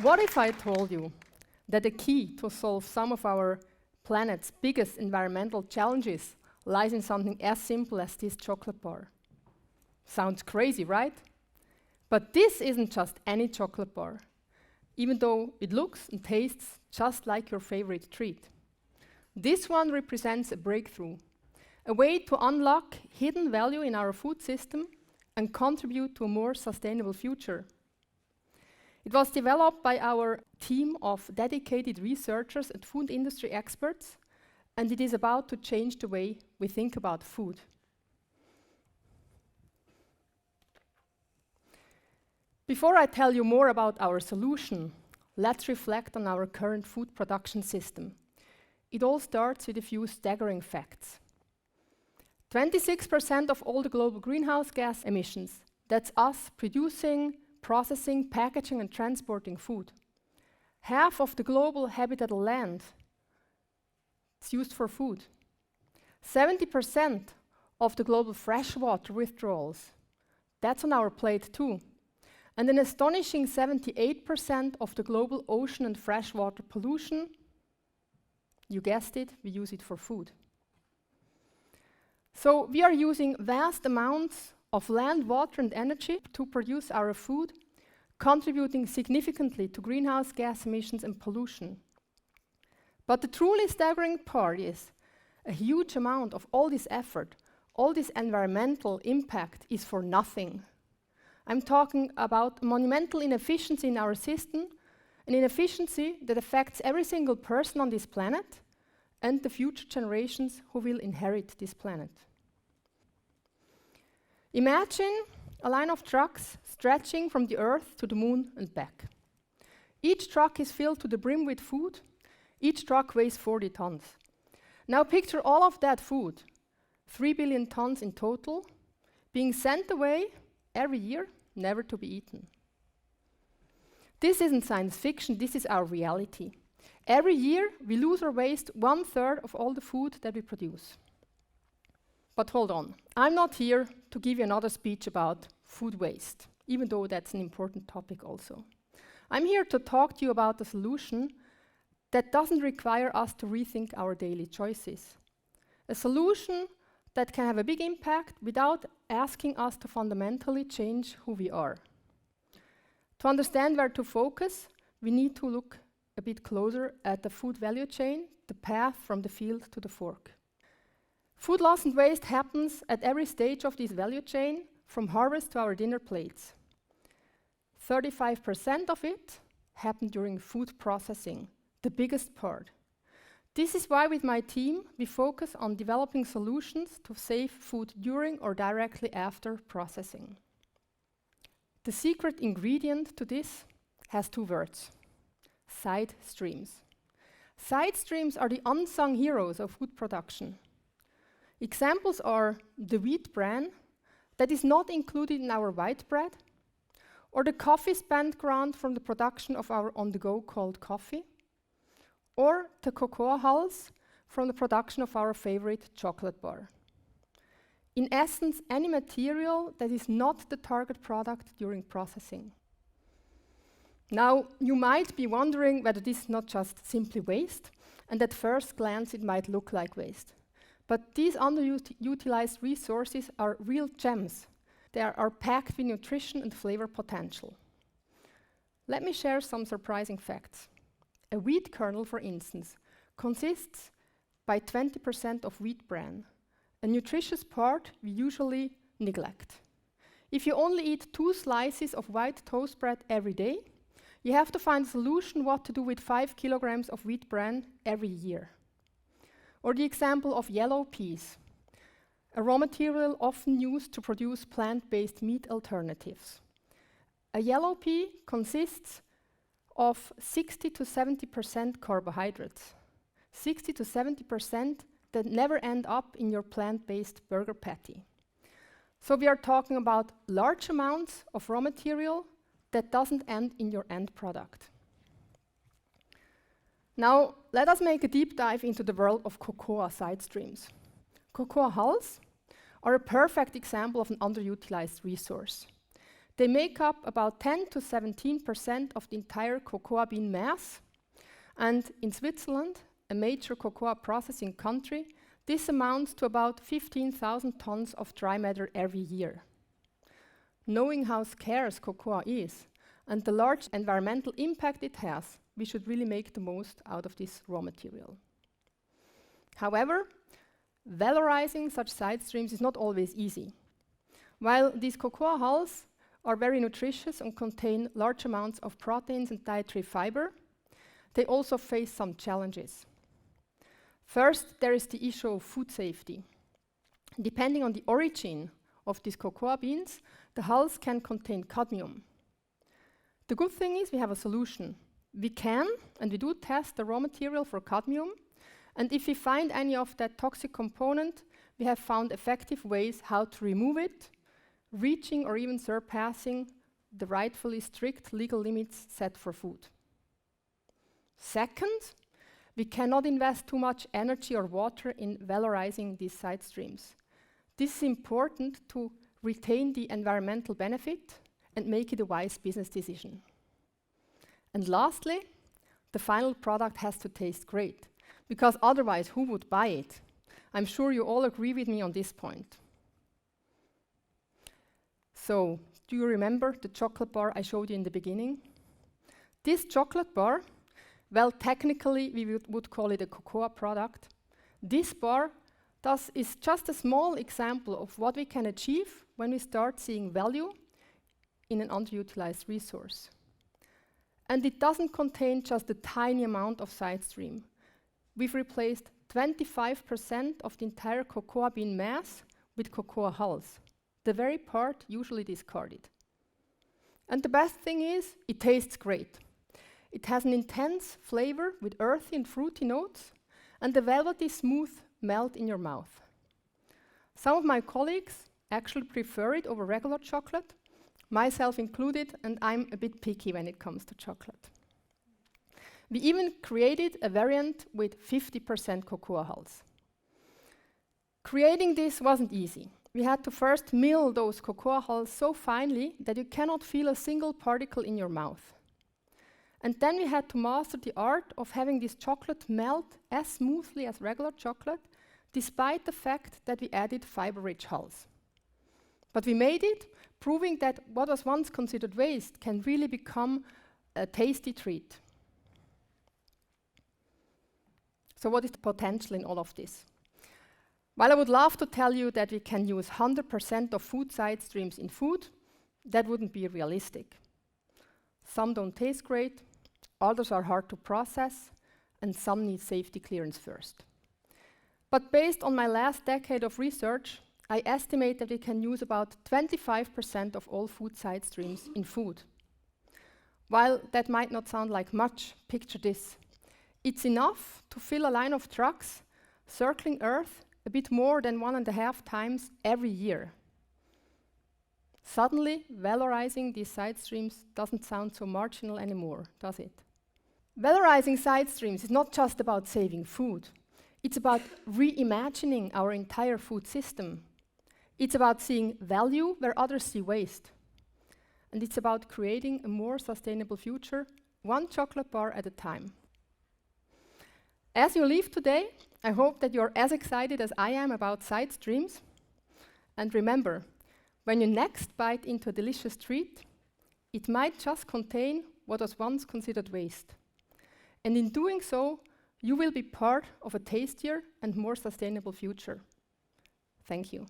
What if I told you that the key to solve some of our planet's biggest environmental challenges lies in something as simple as this chocolate bar? Sounds crazy, right? But this isn't just any chocolate bar, even though it looks and tastes just like your favorite treat. This one represents a breakthrough, a way to unlock hidden value in our food system and contribute to a more sustainable future. It was developed by our team of dedicated researchers and food industry experts, and it is about to change the way we think about food. Before I tell you more about our solution, let's reflect on our current food production system. It all starts with a few staggering facts. 26% of all the global greenhouse gas emissions, that's us producing, processing, packaging and transporting food. Half of the global habitable land is used for food. 70% of the global freshwater withdrawals, that's on our plate too. And an astonishing 78% of the global ocean and freshwater pollution, you guessed it, we use it for food. So we are using vast amounts of land, water and energy to produce our food, contributing significantly to greenhouse gas emissions and pollution. But the truly staggering part is a huge amount of all this effort, all this environmental impact is for nothing. I'm talking about monumental inefficiency in our system, an inefficiency that affects every single person on this planet and the future generations who will inherit this planet. Imagine a line of trucks stretching from the Earth to the Moon and back. Each truck is filled to the brim with food. Each truck weighs 40 tons. Now picture all of that food, 3 billion tons in total, being sent away every year, never to be eaten. This isn't science fiction, this is our reality. Every year, we lose or waste 1/3 of all the food that we produce. But hold on, I'm not here to give you another speech about food waste, even though that's an important topic also. I'm here to talk to you about a solution that doesn't require us to rethink our daily choices. A solution that can have a big impact without asking us to fundamentally change who we are. To understand where to focus, we need to look a bit closer at the food value chain, the path from the field to the fork. Food loss and waste happens at every stage of this value chain, from harvest to our dinner plates. 35% of it happened during food processing, the biggest part. This is why with my team, we focus on developing solutions to save food during or directly after processing. The secret ingredient to this has 2 words: side streams. Side streams are the unsung heroes of food production. Examples are the wheat bran that is not included in our white bread, or the coffee spent ground from the production of our on-the-go cold coffee, or the cocoa hulls from the production of our favorite chocolate bar. In essence, any material that is not the target product during processing. Now, you might be wondering whether this is not just simply waste, and at first glance it might look like waste. But these underutilized resources are real gems. They are packed with nutrition and flavor potential. Let me share some surprising facts. A wheat kernel, for instance, consists by 20% of wheat bran, a nutritious part we usually neglect. If you only eat 2 slices of white toast bread every day, you have to find a solution what to do with 5 kilograms of wheat bran every year. Or the example of yellow peas, a raw material often used to produce plant-based meat alternatives. A yellow pea consists of 60 to 70% carbohydrates, 60 to 70% that never end up in your plant-based burger patty. So we are talking about large amounts of raw material that doesn't end in your end product. Now, let us make a deep dive into the world of cocoa side streams. Cocoa hulls are a perfect example of an underutilized resource. They make up about 10 to 17% of the entire cocoa bean mass. And in Switzerland, a major cocoa processing country, this amounts to about 15,000 tons of dry matter every year. Knowing how scarce cocoa is and the large environmental impact it has, we should really make the most out of this raw material. However, valorizing such side streams is not always easy. While these cocoa hulls are very nutritious and contain large amounts of proteins and dietary fiber, they also face some challenges. First, there is the issue of food safety. Depending on the origin of these cocoa beans, the hulls can contain cadmium. The good thing is we have a solution. We can, and we do test the raw material for cadmium, and if we find any of that toxic component, we have found effective ways how to remove it, reaching or even surpassing the rightfully strict legal limits set for food. Second, we cannot invest too much energy or water in valorizing these side streams. This is important to retain the environmental benefit and make it a wise business decision. And lastly, the final product has to taste great, because otherwise, who would buy it? I'm sure you all agree with me on this point. So, do you remember the chocolate bar I showed you in the beginning? This chocolate bar, well, technically we would call it a cocoa product. This bar is just a small example of what we can achieve when we start seeing value in an underutilized resource. And it doesn't contain just a tiny amount of side stream. We've replaced 25% of the entire cocoa bean mass with cocoa hulls, the very part usually discarded. And the best thing is, it tastes great. It has an intense flavor with earthy and fruity notes, and the velvety smooth melt in your mouth. Some of my colleagues actually prefer it over regular chocolate, myself included, and I'm a bit picky when it comes to chocolate. We even created a variant with 50% cocoa hulls. Creating this wasn't easy. We had to first mill those cocoa hulls so finely that you cannot feel a single particle in your mouth. And then we had to master the art of having this chocolate melt as smoothly as regular chocolate, despite the fact that we added fiber-rich hulls. But we made it, proving that what was once considered waste can really become a tasty treat. So what is the potential in all of this? While I would love to tell you that we can use 100% of food side streams in food, that wouldn't be realistic. Some don't taste great, others are hard to process, and some need safety clearance first. But based on my last decade of research, I estimate that we can use about 25% of all food side streams in food. While that might not sound like much, picture this. It's enough to fill a line of trucks circling Earth a bit more than 1.5 times every year. Suddenly, valorizing these side streams doesn't sound so marginal anymore, does it? Valorizing side streams is not just about saving food. It's about reimagining our entire food system. It's about seeing value where others see waste. And it's about creating a more sustainable future, one chocolate bar at a time. As you leave today, I hope that you're as excited as I am about side streams. And remember, when you next bite into a delicious treat, it might just contain what was once considered waste. And in doing so, you will be part of a tastier and more sustainable future. Thank you.